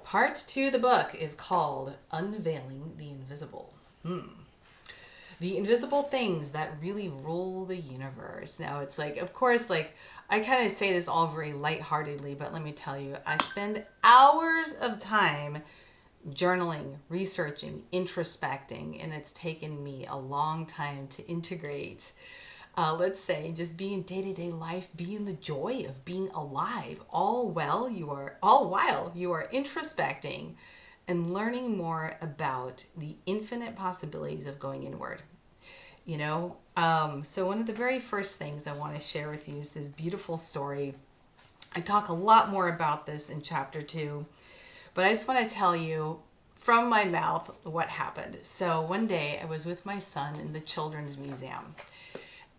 Part two of the book is called Unveiling the Invisible. The invisible things that really rule the universe. Now, it's like, of course, like, I kind of say this all very lightheartedly, but let me tell you, I spend hours of time journaling, researching, introspecting, and it's taken me a long time to integrate, let's say, just being day-to-day life, being the joy of being alive, all while you are introspecting and learning more about the infinite possibilities of going inward. So one of the very first things I want to share with you is this beautiful story. I talk a lot more about this in chapter 2, but I just want to tell you from my mouth what happened. So one day I was with my son in the Children's Museum,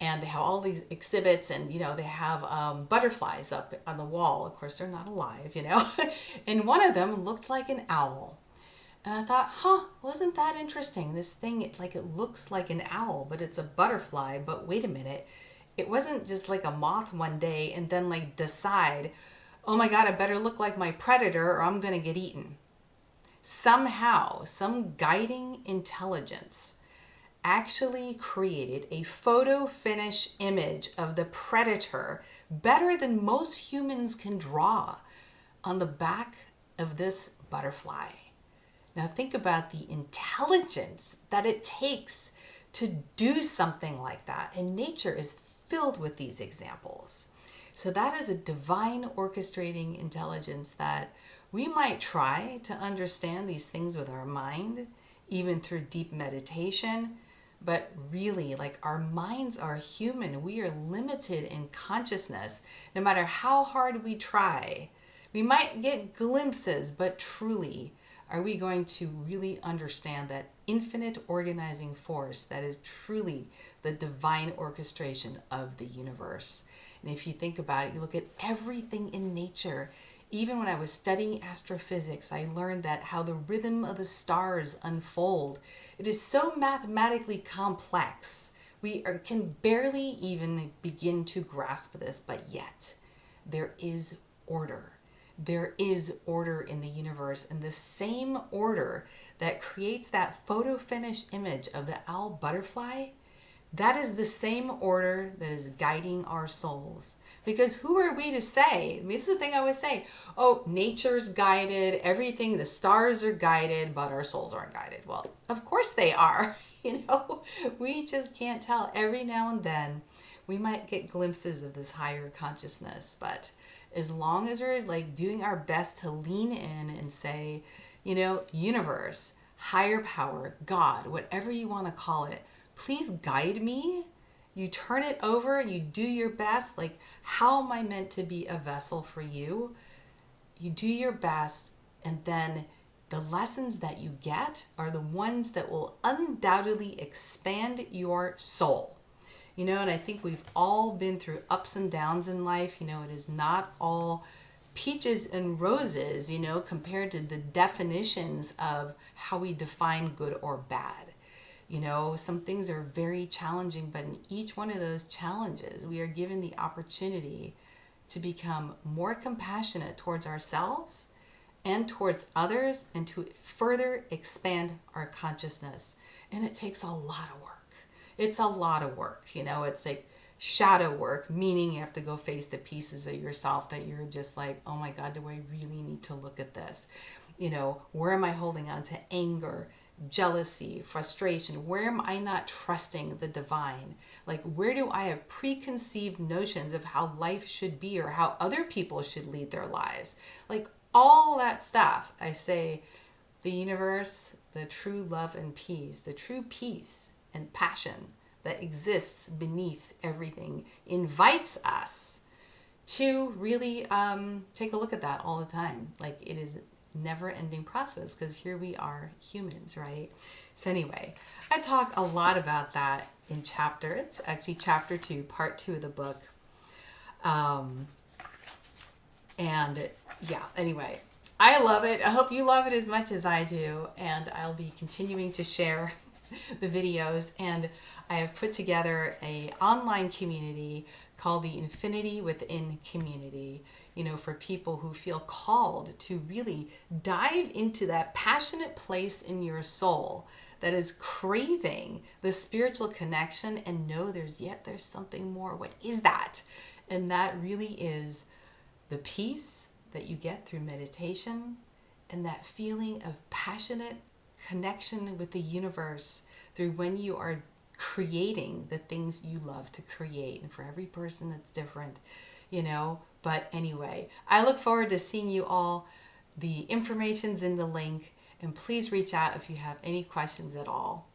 and they have all these exhibits, and they have butterflies up on the wall. Of course, they're not alive. And one of them looked like an owl. And I thought, wasn't that interesting? This thing, it looks like an owl, but it's a butterfly. But wait a minute, it wasn't just like a moth one day and then decide, oh my God, I better look like my predator or I'm going to get eaten. Somehow, some guiding intelligence actually created a photo finish image of the predator better than most humans can draw on the back of this butterfly. Now think about the intelligence that it takes to do something like that. And nature is filled with these examples. So that is a divine orchestrating intelligence that we might try to understand these things with our mind, even through deep meditation. But really, our minds are human. We are limited in consciousness. No matter how hard we try, we might get glimpses, but truly, are we going to really understand that infinite organizing force that is truly the divine orchestration of the universe? And if you think about it, you look at everything in nature. Even when I was studying astrophysics, I learned that how the rhythm of the stars unfold. It is so mathematically complex. Can barely even begin to grasp this, but yet there is order. There is order in the universe, and the same order that creates that photo finish image of the owl butterfly, that is the same order that is guiding our souls. Because who are we to say? I mean, this is the thing I always say. Oh, nature's guided, everything, the stars are guided, but our souls aren't guided. Well, of course they are. We just can't tell. Every now and then, we might get glimpses of this higher consciousness, but as long as we're doing our best to lean in and say, universe, higher power, God, whatever you want to call it, please guide me. You turn it over, you do your best. How am I meant to be a vessel for you? You do your best, and then the lessons that you get are the ones that will undoubtedly expand your soul. And I think we've all been through ups and downs in life. It is not all peaches and roses, compared to the definitions of how we define good or bad. Some things are very challenging, but in each one of those challenges, we are given the opportunity to become more compassionate towards ourselves and towards others, and to further expand our consciousness. And it takes a lot of work. It's a lot of work. It's like shadow work, meaning you have to go face the pieces of yourself that you're just like, oh my God, do I really need to look at this? Where am I holding on to anger, jealousy, frustration? Where am I not trusting the divine? Where do I have preconceived notions of how life should be or how other people should lead their lives? All that stuff. I say, the universe, the true love and peace, the true peace and passion that exists beneath everything invites us to really take a look at that all the time. It is never-ending process, because here we are, humans, right? So anyway, I talk a lot about that in it's actually chapter 2, part 2 of the book. And yeah, anyway, I love it. I hope you love it as much as I do, and I'll be continuing to share the videos, and I have put together a online community called the Infinity Within Community, for people who feel called to really dive into that passionate place in your soul that is craving the spiritual connection and know there's something more. What is that? And that really is the peace that you get through meditation and that feeling of passionate connection with the universe through when you are creating the things you love to create. And for every person, that's different, But anyway, I look forward to seeing you all. The information's in the link, and please reach out if you have any questions at all.